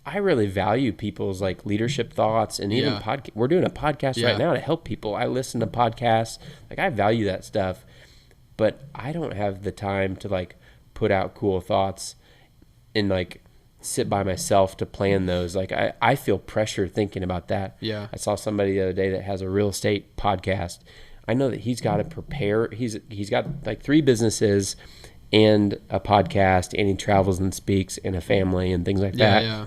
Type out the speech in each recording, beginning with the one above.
I really value people's like leadership thoughts and even we're doing a podcast right now to help people. I listen to podcasts. Like I value that stuff, but I don't have the time to like put out cool thoughts and like sit by myself to plan those. Like I feel pressure thinking about that. Yeah. I saw somebody the other day that has a real estate podcast. I know that he's got to prepare. He's got like 3 businesses and a podcast, and he travels and speaks, and a family and things like that. Yeah.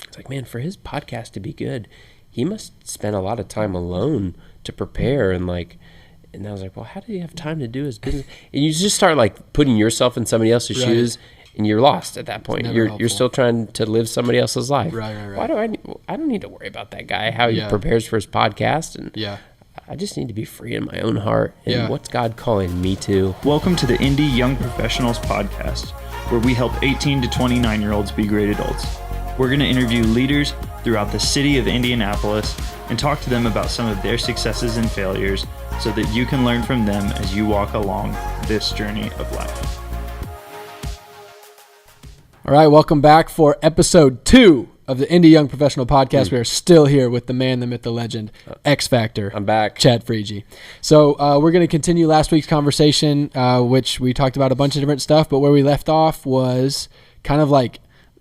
It's like, man, for his podcast to be good, he must spend a lot of time alone to prepare. And I was like, well, how did he have time to do his business? And you just start like putting yourself in somebody else's shoes, and you're lost at that point. You're still trying to live somebody else's life. Right. Why do I don't need to worry about that guy, how he prepares for his podcast. And I just need to be free in my own heart. And what's God calling me to? Welcome to the Indy Young Professionals Podcast, where we help 18 to 29-year-olds be great adults. We're going to interview leaders throughout the city of Indianapolis and talk to them about some of their successes and failures so that you can learn from them as you walk along this journey of life. All right, welcome back for episode 2 of the Indy Young Professional Podcast. We are still here with the man, the myth, the legend, X Factor. I'm back. Chad Friege. So we're going to continue last week's conversation, which we talked about a bunch of different stuff, but where we left off was kind of like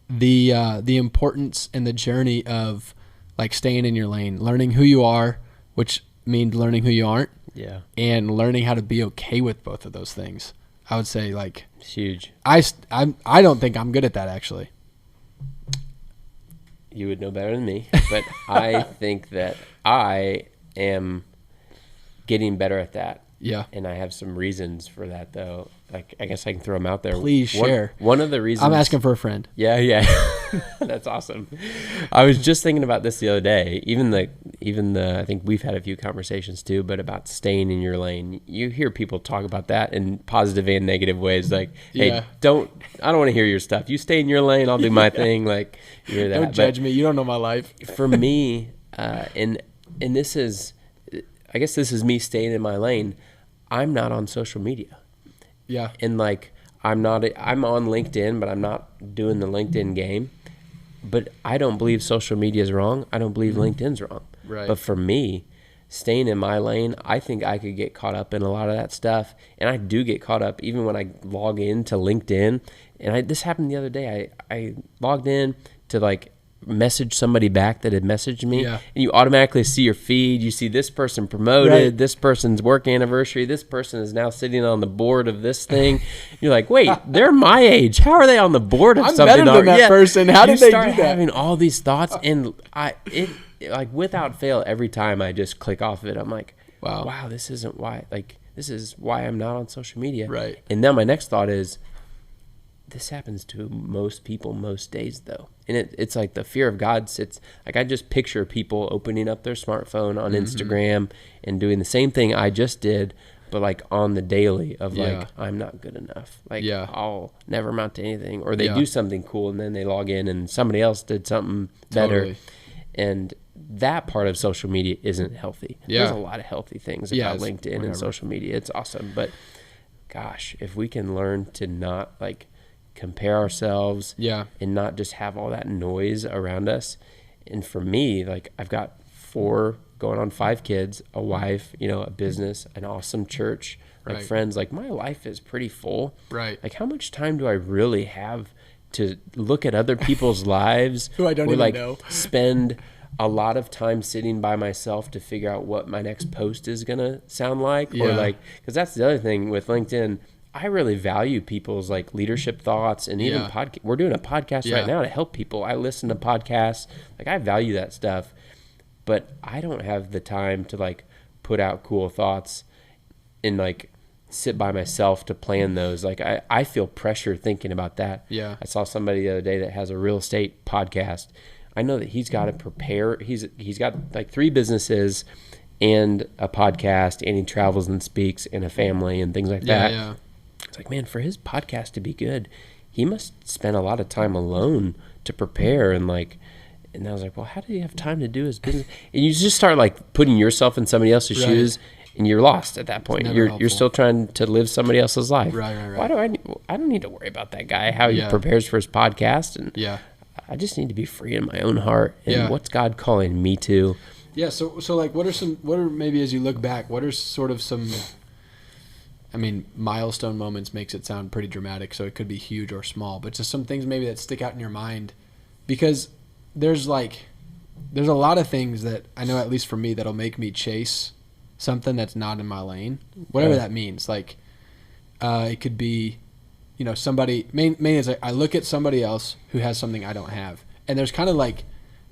the importance and the journey of like staying in your lane, learning who you are, which means learning who you aren't, and learning how to be okay with both of those things. I would say like it's huge. I don't think I'm good at that actually. You would know better than me, but I think that I am getting better at that. Yeah. And I have some reasons for that, though. Like, I guess I can throw them out there. Please share. One of the reasons. I'm asking for a friend. Yeah. That's awesome. I was just thinking about this the other day. Even the I think we've had a few conversations too, but about staying in your lane. You hear people talk about that in positive and negative ways. Like, hey, I don't want to hear your stuff. You stay in your lane. I'll do my thing. Like, you hear that. Don't judge me. You don't know my life. For me, and this is, I guess this is me staying in my lane. I'm not on social media. Yeah. And like, I'm on LinkedIn, but I'm not doing the LinkedIn game. But I don't believe social media is wrong. I don't believe LinkedIn's wrong. Right. But for me, staying in my lane, I think I could get caught up in a lot of that stuff. And I do get caught up even when I log into LinkedIn. And this happened the other day. I logged in to like message somebody back that had messaged me, and you automatically see your feed. You see this person promoted, this person's work anniversary, this person is now sitting on the board of this thing. You're like, wait, they're my age. How are they on the board of something? I'm better than that person. How did they do that? You start having all these thoughts, and it like without fail, every time I just click off of it, I'm like, wow, this isn't why. Like, this is why I'm not on social media. Right. And then my next thought is, this happens to most people most days though. And it's like the fear of God sits, like I just picture people opening up their smartphone on Instagram and doing the same thing I just did, but like on the daily of like, I'm not good enough. Like I'll never amount to anything. Or they do something cool and then they log in and somebody else did something better. And that part of social media isn't healthy. There's a lot of healthy things about LinkedIn and social media. It's awesome. But gosh, if we can learn to not like compare ourselves and not just have all that noise around us. And for me, like I've got 4 going on 5 kids, a wife, a business, an awesome church, like friends. Like my life is pretty full. Right. Like how much time do I really have to look at other people's lives who I don't even know? Spend a lot of time sitting by myself to figure out what my next post is going to sound like. Or like, because that's the other thing with LinkedIn. I really value people's like leadership thoughts and even we're doing a podcast right now to help people. I listen to podcasts. Like I value that stuff, but I don't have the time to like put out cool thoughts and like sit by myself to plan those. Like I feel pressure thinking about that. Yeah. I saw somebody the other day that has a real estate podcast. I know that he's got to prepare. He's got like 3 businesses and a podcast, and he travels and speaks, and a family and things like that. Yeah. It's like, man, for his podcast to be good, he must spend a lot of time alone to prepare. And I was like, well, how did he have time to do his business? And you just start like putting yourself in somebody else's shoes, and you're lost at that point. You're still trying to live somebody else's life. Right. Why do I don't need to worry about that guy, how he prepares for his podcast. And I just need to be free in my own heart. And what's God calling me to? Yeah. So like, what are maybe as you look back, what are sort of some, I mean, milestone moments makes it sound pretty dramatic, so it could be huge or small, but just some things maybe that stick out in your mind, because there's a lot of things that I know, at least for me, that'll make me chase something that's not in my lane, whatever that means. Like, it could be, somebody, mainly it's like I look at somebody else who has something I don't have. And there's kind of like,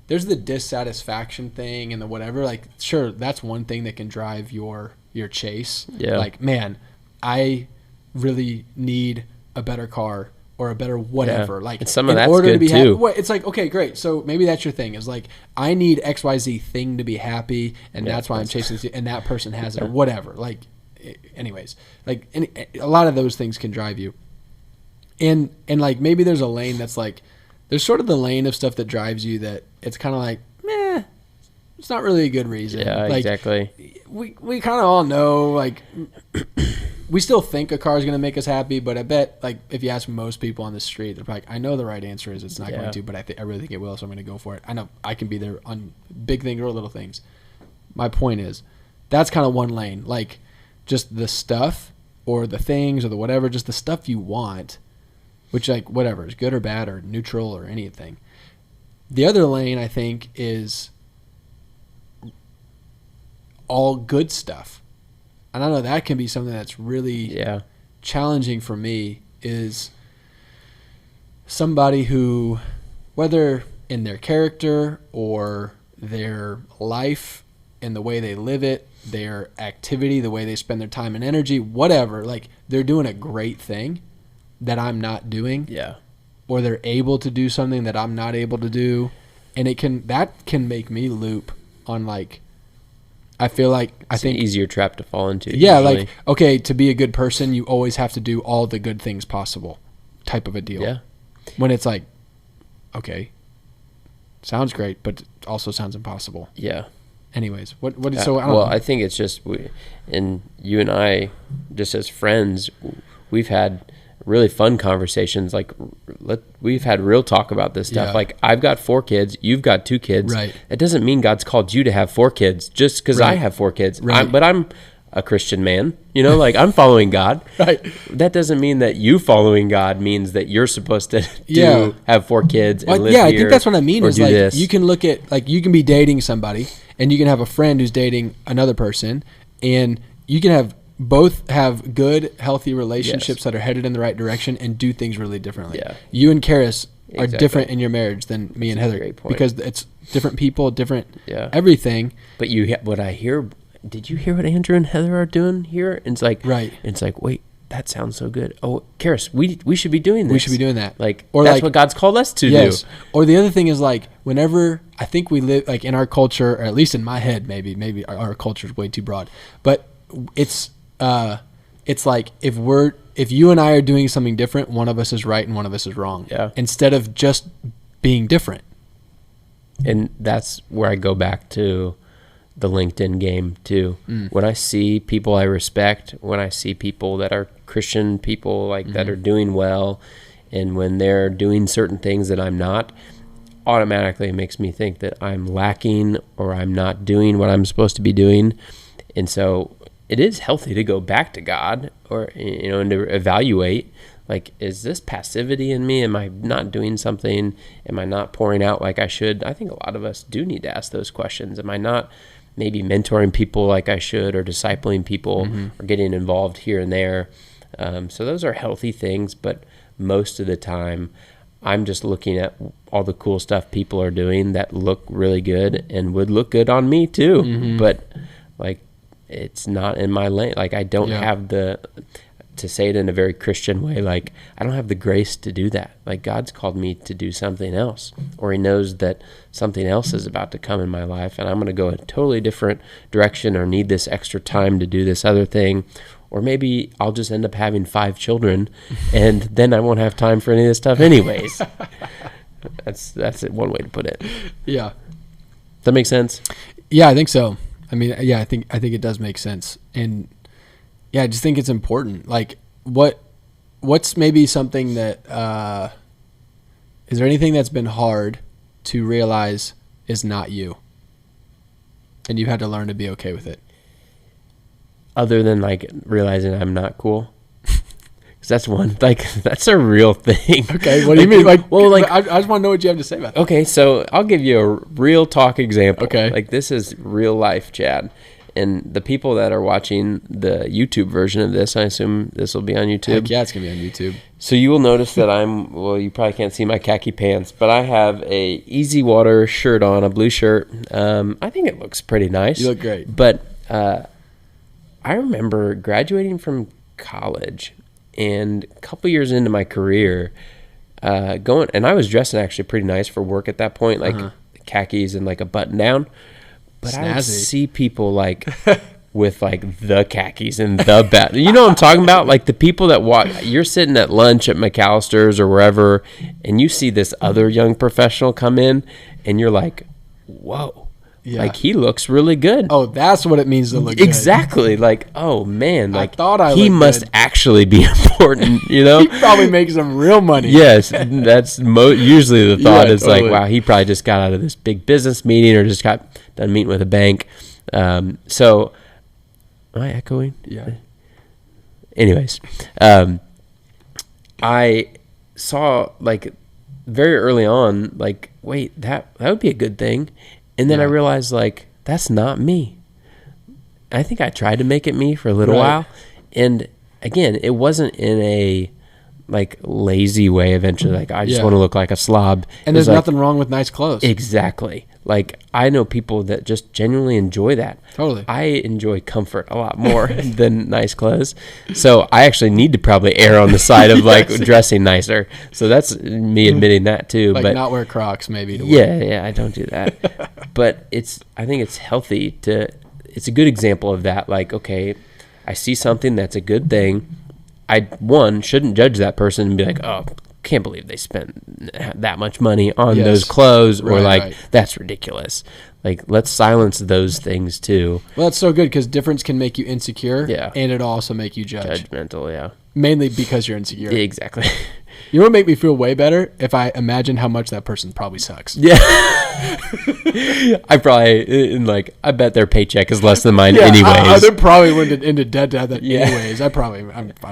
there's the dissatisfaction thing and the whatever. Like, sure, that's one thing that can drive your chase. Yeah. Like, man, I really need a better car or a better whatever. Yeah. Like, and some of that's good too. It's like, okay, great. So maybe that's your thing. Is like, I need XYZ thing to be happy, and that's why I'm chasing. And that person has it or whatever. Like, anyways, like a lot of those things can drive you. And like maybe there's a lane that's like, there's sort of the lane of stuff that drives you that it's kind of like, meh, it's not really a good reason. Yeah, like, exactly. We kind of all know, like, we still think a car is going to make us happy, but I bet, like, if you ask most people on the street, they're like, I know the right answer is it's not going to, but I really think it will, so I'm going to go for it. I know I can be there on big things or little things. My point is, that's kind of one lane. Like, just the stuff or the things or the whatever, just the stuff you want, which, like, whatever is good or bad or neutral or anything. The other lane, I think, is all good stuff. And I know that can be something that's really challenging for me, is somebody who, whether in their character or their life and the way they live it, their activity, the way they spend their time and energy, whatever, like, they're doing a great thing that I'm not doing. Yeah. Or they're able to do something that I'm not able to do. And that can make me loop on, like, I feel like it's an easier trap to fall into. Yeah, usually. Like, okay, to be a good person, you always have to do all the good things possible, type of a deal. Yeah. When it's like, okay, sounds great, but also sounds impossible. Yeah. Anyways, what? I think it's just and you and I, just as friends, we've had really fun conversations. Like, we've had real talk about this stuff. Like, I've got 4 kids, you've got 2 kids. Right. It doesn't mean God's called you to have 4 kids just because I have 4 kids. Right. But I'm a Christian man, like, I'm following God. Right. That doesn't mean that you following God means that you're supposed to have 4 kids and live here. I think that's what I mean. Is like, this. You can look at, like, you can be dating somebody and you can have a friend who's dating another person, and you can both have good, healthy relationships that are headed in the right direction and do things really differently. Yeah. You and Karis are different in your marriage than me and Heather, because it's different people, different everything. But what I hear, did you hear what Andrew and Heather are doing here? And it's like, it's like, wait, that sounds so good. Oh, Karis, we should be doing this. We should be doing that. Like, or that's like, what God's called us to do. Or the other thing is, like, whenever I think we live, like, in our culture, or at least in my head, maybe our culture is way too broad, but it's like, if you and I are doing something different, one of us is right and one of us is wrong. Yeah. Instead of just being different. And that's where I go back to the LinkedIn game too. When I see people I respect, when I see people that are Christian people, like, that are doing well, and when they're doing certain things that I'm not, automatically it makes me think that I'm lacking or I'm not doing what I'm supposed to be doing. And so it is healthy to go back to God, or, and to evaluate, like, is this passivity in me? Am I not doing something? Am I not pouring out like I should? I think a lot of us do need to ask those questions. Am I not maybe mentoring people like I should, or discipling people, or getting involved here and there? So those are healthy things, but most of the time I'm just looking at all the cool stuff people are doing that look really good and would look good on me too. But, like, it's not in my lane. Like, I don't have to say it in a very Christian way, like, I don't have the grace to do that. Like, God's called me to do something else, or he knows that something else is about to come in my life and I'm going to go a totally different direction, or need this extra time to do this other thing. Or maybe I'll just end up having 5 children and then I won't have time for any of this stuff anyways. That's one way to put it. Yeah. Does that make sense? Yeah, I think so. I mean, yeah, I think it does make sense. And yeah, I just think it's important. Like, what's maybe something that Is there anything that's been hard to realize is not you? And you had to learn to be okay with it. Other than like realizing I'm not cool. Because that's one, like, that's a real thing. Okay, what do you mean? Like, well, like, I just want to know what you have to say about that. Okay, so I'll give you a real talk example. Okay. Like, this is real life, Chad. And the people that are watching the YouTube version of this, I assume this will be on YouTube. Heck yeah, it's going to be on YouTube. So you will notice that well, you probably can't see my khaki pants, but I have a Easy Water shirt on, a blue shirt. I think it looks pretty nice. You look great. But I remember graduating from college, and a couple years into my career, and I was dressing actually pretty nice for work at that point, like khakis and like a button down. But Snazzy. I would see people like with like the khakis and the bat. You know what I'm talking about? Like the people that walk. You're sitting at lunch at McAllister's or wherever, and you see this other young professional come in, and you're like, "Whoa." Yeah. Like he looks really good. Oh, that's what it means to look good. Exactly. Like, oh man, like he must actually be important, you know? He probably makes some real money. Yes, that's usually the thought is totally. Like, wow, he probably just got out of this big business meeting or just got done meeting with a bank. So, am I echoing? Yeah. Anyways, I saw like very early on, like, wait, that would be a good thing. And then I realized, like, that's not me. I think I tried to make it me for a little while. And, again, it wasn't in a, like, lazy way eventually. Like, I just want to look like a slob. And there's nothing wrong with nice clothes. Exactly. Like, I know people that just genuinely enjoy that. Totally. I enjoy comfort a lot more than nice clothes. So I actually need to probably err on the side of, like, dressing nicer. So that's me admitting that, too. Like, but not wear Crocs, maybe. To work. Yeah, I don't do that. But I think it's healthy it's a good example of that. Like, okay, I see something that's a good thing. I, shouldn't judge that person and be like, oh, can't believe they spent that much money on those clothes, or that's ridiculous. Like, let's silence those things too. Well, that's so good because difference can make you insecure, and it'll also make you judgmental. Yeah, mainly because you're insecure. Yeah, exactly. You know what would make me feel way better? If I imagine how much that person probably sucks. Yeah. I bet their paycheck is less than mine anyways. They probably went into debt to have that anyways. I'm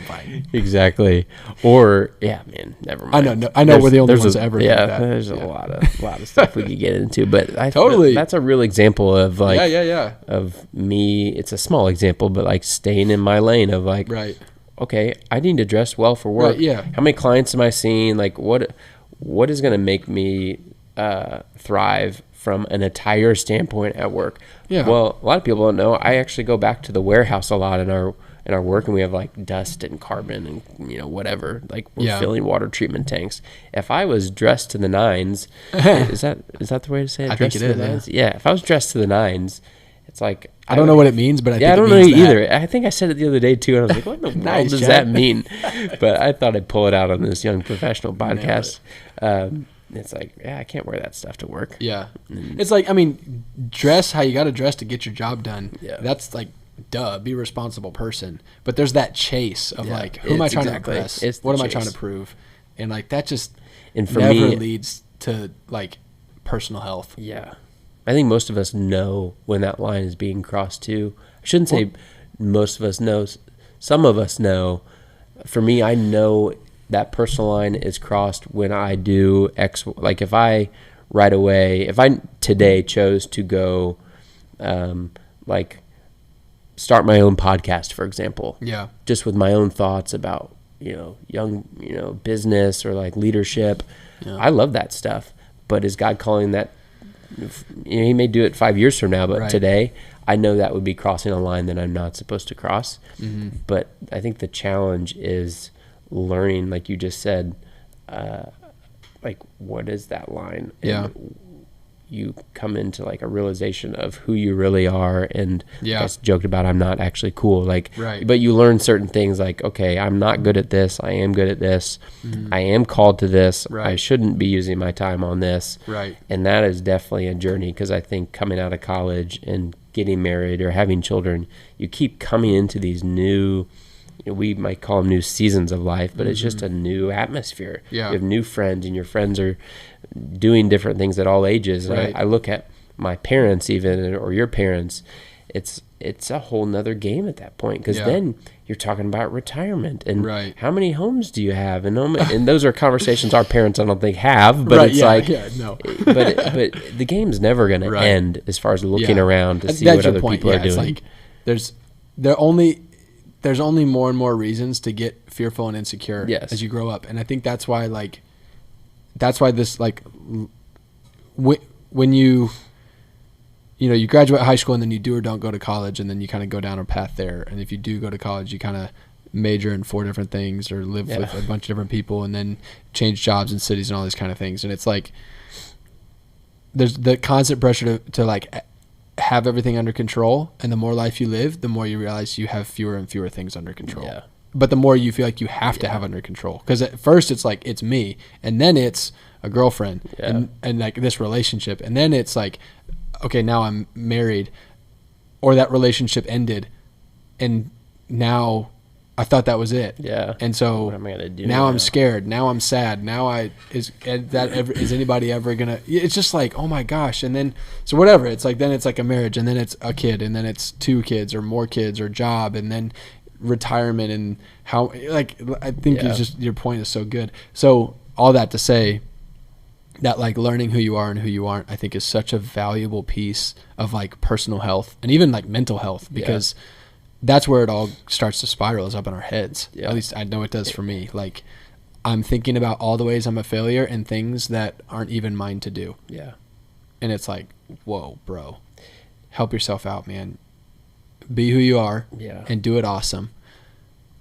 fine. Exactly. Or, man, never mind. I know we're the only ones that ever think that. There's a lot of stuff we could get into, but totally. That's a real example of like, of me. It's a small example, but like staying in my lane of like, okay, I need to dress well for work. How many clients am I seeing? Like, what is going to make me thrive from an attire standpoint at work? Well, a lot of people don't know. I actually go back to the warehouse a lot in our work, and we have like dust and carbon and whatever. Like we're filling water treatment tanks. If I was dressed to the nines, is that the way to say it? I think it is. Yeah. If I was dressed to the nines, it's like I don't know what it means, but I think I don't it means know either. I think I said it the other day too, and I was like, "What in the world does that mean?" But I thought I'd pull it out on this young professional podcast. It's like, I can't wear that stuff to work. Yeah, it's like, dress how you got to dress to get your job done. Yeah, that's like, be a responsible person. But there's that chase of like, who am I trying to impress? What am I trying to prove? And like that just never leads to like personal health. Yeah. I think most of us know when that line is being crossed too. I shouldn't say most of us know. Some of us know. For me, I know that personal line is crossed when I do X. Like if I today chose to go, like start my own podcast, for example. Yeah. Just with my own thoughts about, young, business or like leadership. Yeah. I love that stuff. But is God calling that? He may do it 5 years from now, but today I know that would be crossing a line that I'm not supposed to cross. Mm-hmm. But I think the challenge is learning, like you just said, like what is that line? And you come into like a realization of who you really are, and I joked about I'm not actually cool, like but you learn certain things like, okay, I'm not good at this, I am good at this, I am called to this, I shouldn't be using my time on this, and that is definitely a journey, because I think coming out of college and getting married or having children, you keep coming into these new we might call them new seasons of life, but it's just a new atmosphere. Yeah. You have new friends, and your friends are doing different things at all ages. And Right. I look at my parents even, or your parents, it's a whole nother game at that point, because then you're talking about retirement and how many homes do you have, and those are conversations our parents I don't think have, but it's but the game's never going to end as far as looking around to see what other people are doing. It's like there's only more and more reasons to get fearful and insecure as you grow up, and I think that's why this, like, when you graduate high school and then you do or don't go to college, and then you kind of go down a path there. And if you do go to college, you kind of major in 4 different things or live with a bunch of different people and then change jobs and cities and all these kind of things. And it's like there's the constant pressure to like have everything under control. And the more life you live, the more you realize you have fewer and fewer things under control. Yeah. But the more you feel like you have to have under control. Because at first it's like, it's me. And then it's a girlfriend and like this relationship. And then it's like, okay, now I'm married, or that relationship ended, and now I thought that was it. Yeah. And so what am I gonna do now? I'm scared. Now I'm sad. Now is anybody ever gonna? It's just like, oh my gosh. And then so whatever. It's like then it's like a marriage, and then it's a kid, and then it's 2 kids or more kids or job, and then retirement, and how like I think it's just your point is so good. So all that to say, that like learning who you are and who you aren't, I think is such a valuable piece of like personal health and even like mental health, because that's where it all starts to spiral, is up in our heads. At least I know it does for me. Like I'm thinking about all the ways I'm a failure and things that aren't even mine to do. Yeah. And it's like, whoa, bro, help yourself out, man. Be who you are and do it awesome.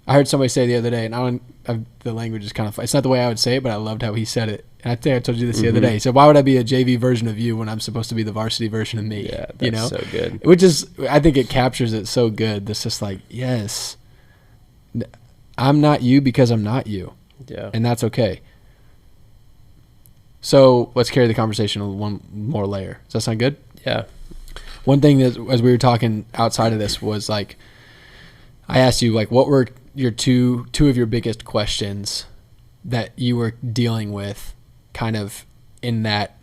I heard somebody say the other day, and the language is kind of, it's not the way I would say it, but I loved how he said it. And I think I told you this the other day. He said, why would I be a JV version of you when I'm supposed to be the varsity version of me? Yeah, that's so good. Which is, I think it captures it so good. That's just like, yes, I'm not you because I'm not you. Yeah. And that's okay. So let's carry the conversation one more layer. Does that sound good? Yeah. One thing that, as we were talking outside of this, was like, I asked you, like, what were your two of your biggest questions that you were dealing with kind of in that,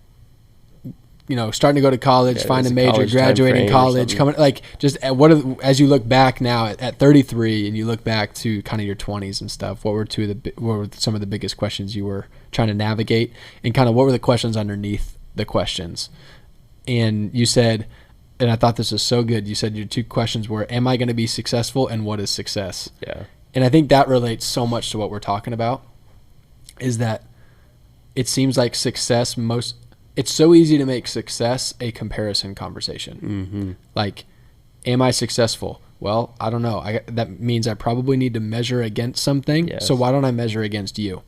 starting to go to college, find a major, graduating college, coming, like, just as you look back now at 33 and you look back to kind of your 20s and stuff, what were some of the biggest questions you were trying to navigate, and kind of what were the questions underneath the questions? And you said, and I thought this was so good, you said your 2 questions were, am I going to be successful, and what is success? Yeah. And I think that relates so much to what we're talking about, is that it seems like success it's so easy to make success a comparison conversation. Mm-hmm. Like, am I successful? Well, I don't know. That means I probably need to measure against something. Yes. So why don't I measure against you?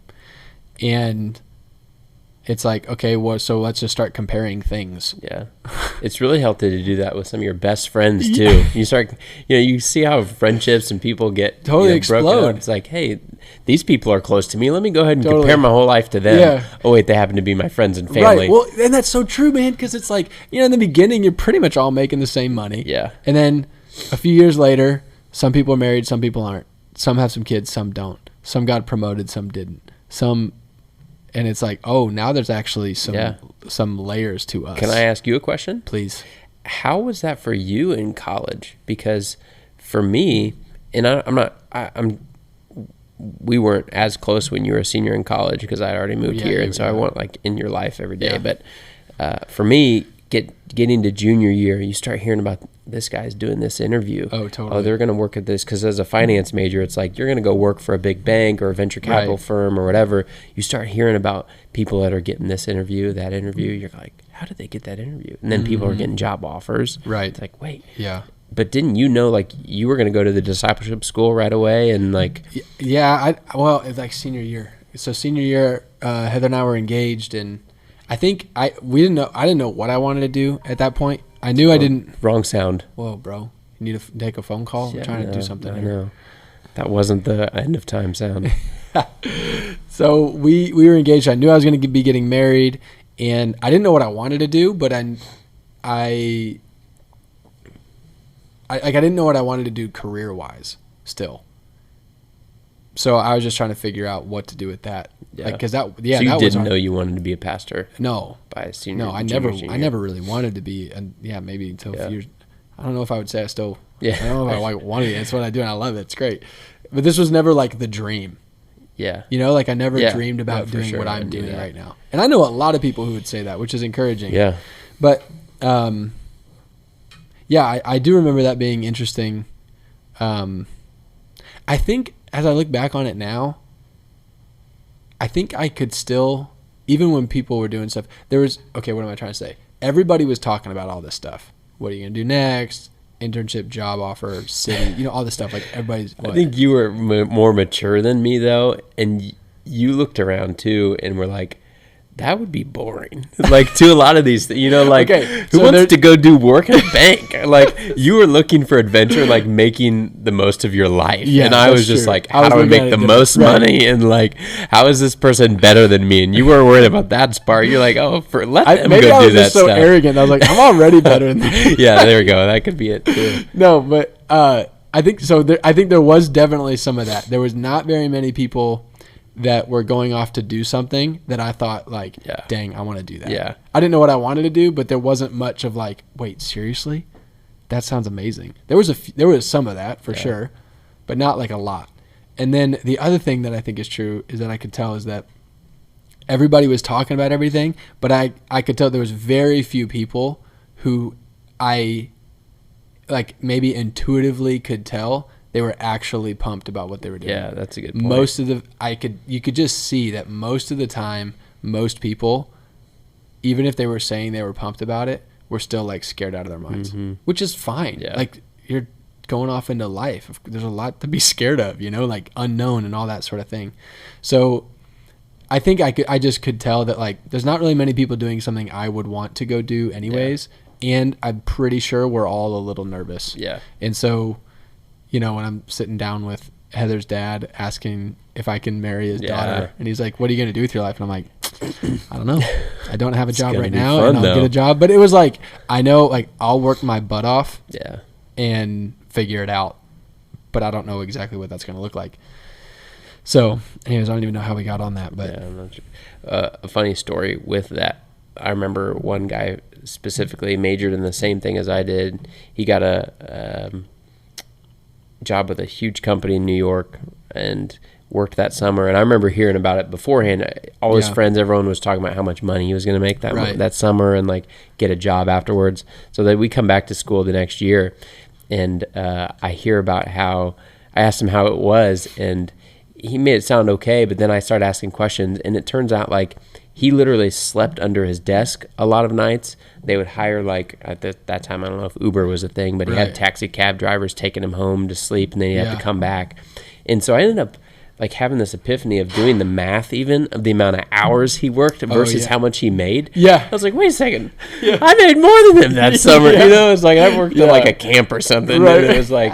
And it's like, okay, well, so let's just start comparing things. Yeah. It's really healthy to do that with some of your best friends too. You start, you see how friendships and people get totally explode. It's like, hey, these people are close to me. Let me go ahead and compare my whole life to them. Yeah. Oh wait, they happen to be my friends and family. Right. Well, and that's so true, man, because it's like, in the beginning, you're pretty much all making the same money. Yeah. And then a few years later, some people are married, some people aren't. Some have some kids, some don't. Some got promoted, some didn't. And it's like, oh, now there's actually some layers to us. Can I ask you a question? Please. How was that for you in college? Because for me, and we weren't as close when you were a senior in college, because I had already moved here, and so I wasn't like in your life every day. Yeah. But for me, getting to junior year, you start hearing about this guy's doing this interview. Oh, totally. Oh, they're going to work at this, because as a finance major, it's like you're going to go work for a big bank or a venture capital firm or whatever. You start hearing about people that are getting this interview, that interview. You're like, how did they get that interview? And then people are getting job offers. Right. It's like, wait. Yeah. But didn't you know, like, you were going to go to the discipleship school right away? And like, yeah, it's like senior year. So senior year, Heather and I were engaged, and I think I didn't know what I wanted to do at that point. I knew I didn't. Wrong sound. Whoa, bro. You need to take a phone call? Yeah, I'm trying to do something. I know. That wasn't the end of time sound. So we were engaged. I knew I was going to be getting married, and I didn't know what I wanted to do, but I didn't know what I wanted to do career-wise still. So I was just trying to figure out what to do with that. Yeah. Because So you didn't know you wanted to be a pastor? No. By senior? No, I never really wanted to be. And maybe until a few years. I don't know if I would say I still. Yeah. I don't know if I wanted to. It's what I do, and I love it. It's great. But this was never like the dream. Yeah. You know, like I never dreamed about doing what I'm doing right now. And I know a lot of people who would say that, which is encouraging. Yeah. But I do remember that being interesting. I think as I look back on it now, I think I could still, even when people were doing stuff, what am I trying to say? Everybody was talking about all this stuff. What are you going to do next? Internship, job offer, city, all this stuff. Like everybody's. I think you were more mature than me though, and you looked around too, and were like, "That would be boring." Like to a lot of these, who wants to go do work at a bank? Like you were looking for adventure, like making the most of your life, and I was just like, "How do I make the most money?" And like, "How is this person better than me?" And you weren't worried about that part. You're like, "Oh, let them maybe go I was do that just so stuff." Arrogant. I was like, "I'm already better than them." Yeah, there we go. That could be it too. No, but I think so. I think there was definitely some of that. There was not very many people that were going off to do something that I thought like, dang, I want to do that. Yeah. I didn't know what I wanted to do, but there wasn't much of like, wait, seriously? That sounds amazing. There was some of that for sure, but not like a lot. And then the other thing that I think is true is that I could tell is that everybody was talking about everything, but I could tell there was very few people who I like maybe intuitively could tell they were actually pumped about what they were doing. Yeah, that's a good point. You could just see that most of the time, most people, even if they were saying they were pumped about it, were still like scared out of their minds, which is fine. Yeah. Like you're going off into life. There's a lot to be scared of, like unknown and all that sort of thing. So I think I just could tell that like there's not really many people doing something I would want to go do anyways. Yeah. And I'm pretty sure we're all a little nervous. Yeah. And so, when I'm sitting down with Heather's dad asking if I can marry his daughter, and he's like, "What are you going to do with your life?" And I'm like, I don't know. I don't have a job right now, and I'll get a job. But it was like, I know, like, I'll work my butt off and figure it out. But I don't know exactly what that's going to look like. So, anyways, I don't even know how we got on that. But I'm not sure. A funny story with that. I remember one guy specifically majored in the same thing as I did. He got a job with a huge company in New York and worked that summer. And I remember hearing about it beforehand. All his friends, everyone was talking about how much money he was going to make that summer and like get a job afterwards. So that we come back to school the next year, and I hear about how I asked him how it was, and he made it sound okay. But then I started asking questions, and it turns out like he literally slept under his desk a lot of nights. They would hire, like, at that time, I don't know if Uber was a thing, but he had taxi cab drivers taking him home to sleep, and then he'd have to come back. And so I ended up, like, having this epiphany of doing the math even of the amount of hours he worked versus how much he made. Yeah. I was like, wait a second. Yeah. I made more than him that summer. It's like I worked at, like, a camp or something. Right. And it was like,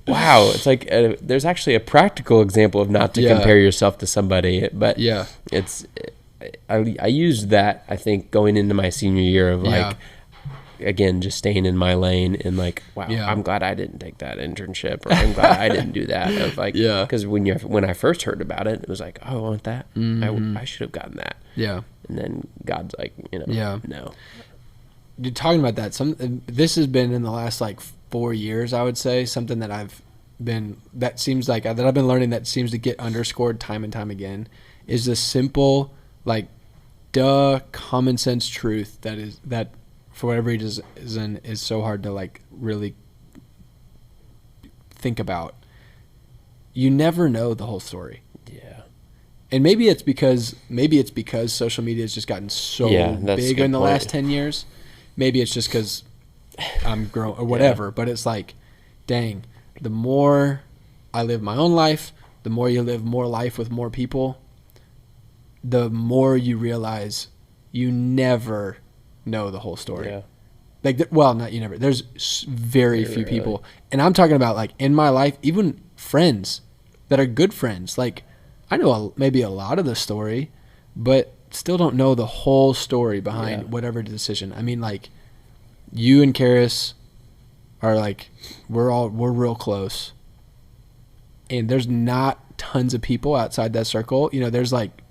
wow. It's like there's actually a practical example of not to compare yourself to somebody. But it's... I used that, I think, going into my senior year of like, again, just staying in my lane and like, wow, I'm glad I didn't take that internship, or I'm glad I didn't do that. Of like, because when I first heard about it, it was like, oh, I want that. I should have gotten that. Yeah. And then God's like, no. You're talking about that. This has been in the last like 4 years, I would say, something that I've been learning that seems to get underscored time and time again is the simple, like, common sense truth that for whatever reason is so hard to like really think about. You never know the whole story. Yeah. And maybe it's because social media has just gotten so big in the last 10 years. Maybe it's just because I'm grown or whatever. But it's like, dang, the more I live my own life, the more you live more life with more people, the more you realize you never know the whole story. Yeah. Like, not you never. There's very few people. And I'm talking about, like, in my life, even friends that are good friends. Like, I know maybe a lot of the story, but still don't know the whole story behind whatever decision. I mean, like, you and Karis are, like, we're real close. And there's not tons of people outside that circle. You know, there's like,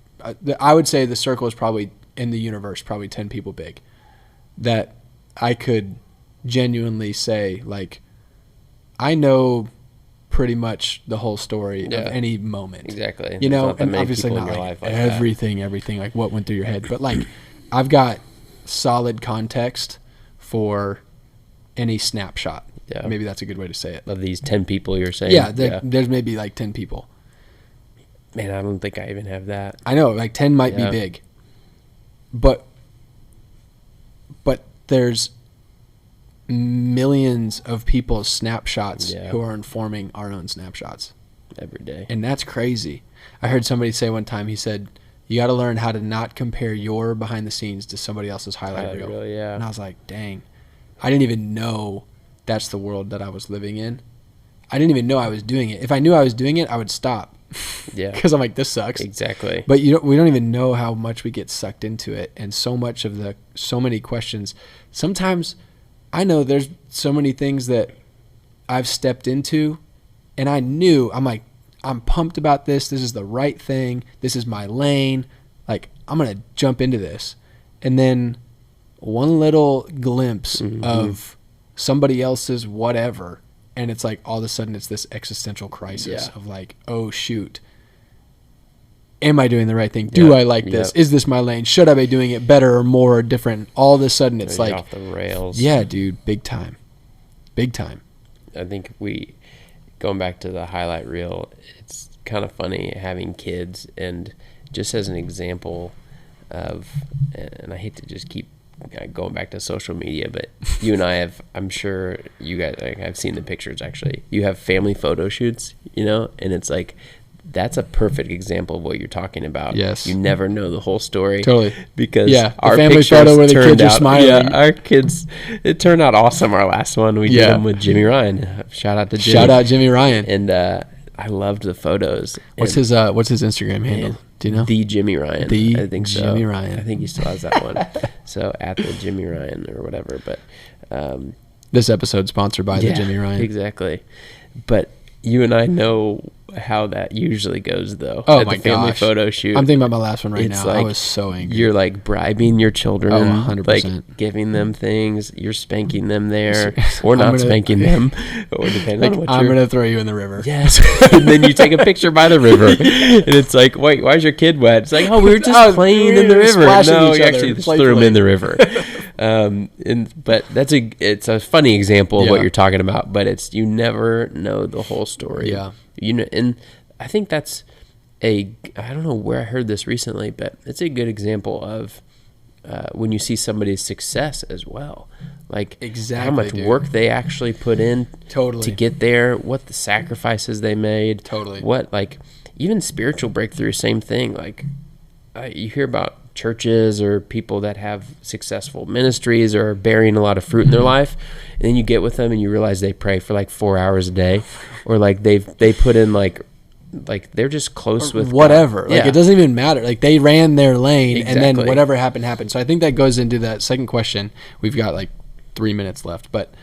I would say the circle is probably in the universe, probably 10 people big that I could genuinely say, like, I know pretty much the whole story of any moment. Exactly. You know, and obviously not like everything, like what went through your head, but like I've got solid context for any snapshot. Yeah. Maybe that's a good way to say it. Of these 10 people you're saying? Yeah, there's maybe like 10 people. Man, I don't think I even have that. I know, like 10 might be big. But there's millions of people's snapshots who are informing our own snapshots. Every day. And that's crazy. I heard somebody say one time, he said, you got to learn how to not compare your behind the scenes to somebody else's highlight reel. And I was like, dang, I didn't even know that's the world that I was living in. I didn't even know I was doing it. If I knew I was doing it, I would stop. Yeah. Because I'm like, this sucks. Exactly. But we don't even know how much we get sucked into it. And so many questions. Sometimes I know there's so many things that I've stepped into and I'm pumped about this. This is the right thing. This is my lane. Like, I'm going to jump into this. And then one little glimpse of somebody else's whatever, and it's like all of a sudden it's this existential crisis of like, oh shoot, am I doing the right thing? Do I like this? Is this my lane? Should I be doing it better or more or different? All of a sudden it's like off the rails. Yeah, dude, big time. I think going back to the highlight reel, it's kind of funny having kids, and just as an example of, and I hate to just keep going back to social media, but you and I have, I'm sure you guys, like, I've seen the pictures actually. You have family photo shoots, you know, and it's like, that's a perfect example of what you're talking about. Yes. You never know the whole story. Totally. Because our family photo where the kids are smiling. Yeah, our kids, it turned out awesome. Our last one, we did them with Jimmy Ryan. Shout out to Jimmy. Shout out Jimmy Ryan. And I loved the photos. What's his Instagram handle? Do you know? The Jimmy Ryan. I think so. Jimmy Ryan. I think he still has that one. So at the Jimmy Ryan or whatever. But this episode sponsored by the Jimmy Ryan. Exactly. But you and I know how that usually goes, though. Oh at my the family gosh. photo shoot. I'm thinking about my last one right It's now. like, I was so angry. You're like bribing your children. Oh, 100%. Like giving them things. You're spanking them there, or not spanking them, or depending like, on what I'm gonna throw you in the river. Yes. And then you take a picture by the river, and it's like, wait, why is your kid wet? It's like, oh, we were just playing in the river. No, you actually just threw him in the river. But it's a funny example of what you're talking about. But you never know the whole story. Yeah. You know, and I think that's I don't know where I heard this recently, but it's a good example of when you see somebody's success as well. Like how much work they actually put in to get there, what the sacrifices they made. Totally. What, like, even spiritual breakthrough, same thing. Like you hear about churches or people that have successful ministries or bearing a lot of fruit in their life, and then you get with them and you realize they pray for like 4 hours a day, or like they put in like they're just close with whatever. God. Like it doesn't even matter. Like they ran their lane, Exactly. and then whatever happened. So I think that goes into that second question. We've got like 3 minutes left, but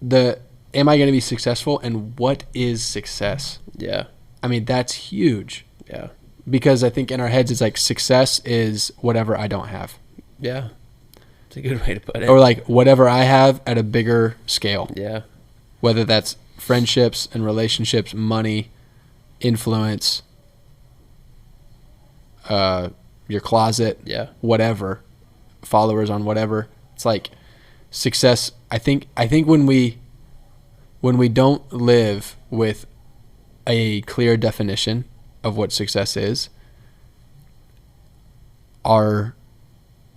am I going to be successful, and what is success? Yeah. I mean, that's huge. Yeah. Because I think in our heads it's like success is whatever I don't have. Yeah. It's a good way to put it. Or like whatever I have at a bigger scale. Yeah. Whether that's friendships and relationships, money, influence, your closet, whatever, followers on whatever. It's like success. I think when we don't live with a clear definition of what success is, our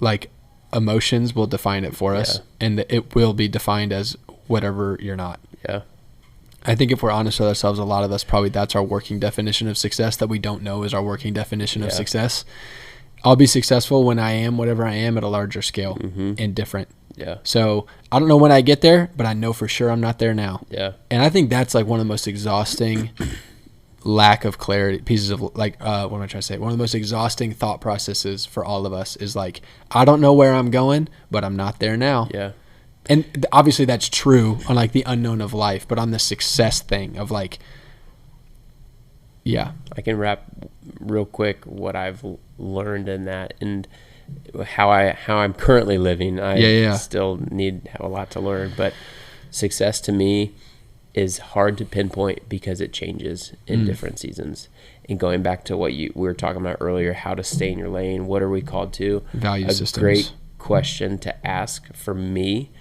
like emotions will define it for us, and it will be defined as whatever you're not. Yeah. I think if we're honest with ourselves, a lot of us probably that's our working definition of success that we don't know is our working definition of success. I'll be successful when I am whatever I am at a larger scale and different. Yeah. So I don't know when I get there, but I know for sure I'm not there now. Yeah. And I think that's like one of the most exhausting lack of clarity pieces of like what am I trying to say? One of the most exhausting thought processes for all of us is like, I don't know where I'm going, but I'm not there now. Yeah. And obviously that's true on like the unknown of life, but on the success thing of like, I can wrap real quick what I've learned in that and how I'm currently living. I still have a lot to learn, but success to me is hard to pinpoint because it changes in different seasons. And going back to what we were talking about earlier, how to stay in your lane, what are we called to? Value systems. A great question to ask for me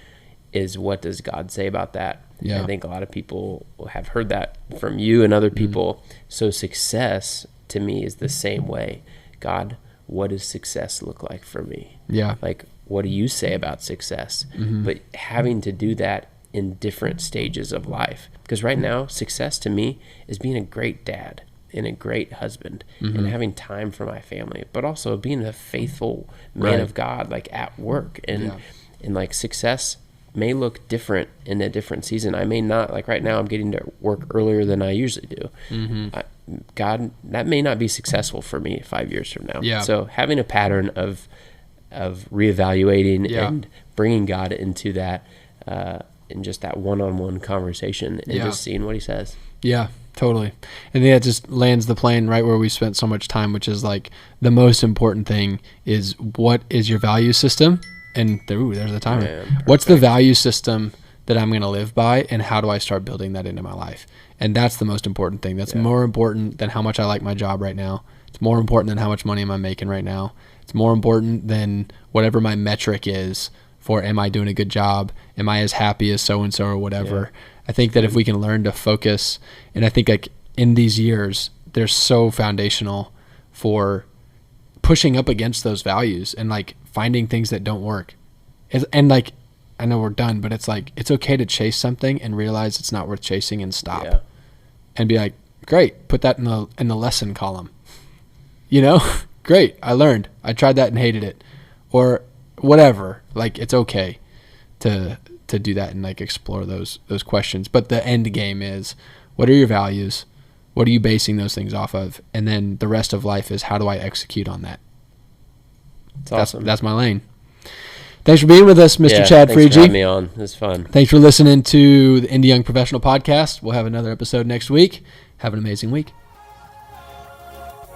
is, what does God say about that? I think a lot of people have heard that from you and other people. So success to me is the same way. God, what does success look like for me? Like, what do you say about success? But having to do that in different stages of life. Because right now, success to me is being a great dad and a great husband and having time for my family, but also being a faithful man of God, like at work. And like success may look different in a different season. I may not, like right now I'm getting to work earlier than I usually do. God, that may not be successful for me 5 years from now. So having a pattern of reevaluating and bringing God into that, in just that one-on-one conversation and just seeing what he says. Yeah, totally. And that just lands the plane right where we spent so much time, which is like the most important thing is, what is your value system? And there's the timer. Man, what's the value system that I'm going to live by, and how do I start building that into my life? And that's the most important thing. That's more important than how much I like my job right now. It's more important than how much money am I making right now. It's more important than whatever my metric is for, am I doing a good job? Am I as happy as so-and-so or whatever? I think that if we can learn to focus, and I think like in these years, they're so foundational for pushing up against those values and like finding things that don't work. And like, I know we're done, but it's like, it's okay to chase something and realize it's not worth chasing and stop and be like, great, put that in the lesson column, great. I learned, I tried that and hated it, or whatever. Like, it's okay to do that and like explore those questions. But the end game is, what are your values? What are you basing those things off of? And then the rest of life is, how do I execute on that? That's awesome. That's my lane. Thanks for being with us, Mr. Chad Freegee. Thanks for having me on. It was fun. Thanks for listening to the Indy Young Professional Podcast. We'll have another episode next week. Have an amazing week.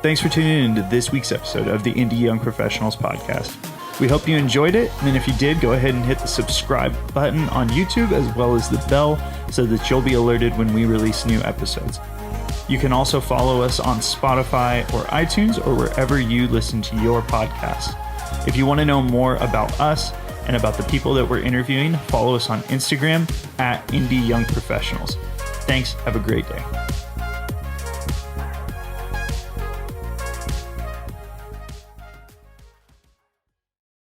Thanks for tuning in to this week's episode of the Indy Young Professionals Podcast. We hope you enjoyed it, and if you did, go ahead and hit the subscribe button on YouTube as well as the bell so that you'll be alerted when we release new episodes. You can also follow us on Spotify or iTunes or wherever you listen to your podcast. If you want to know more about us and about the people that we're interviewing, follow us on Instagram at Indy Young Professionals. Thanks. Have a great day.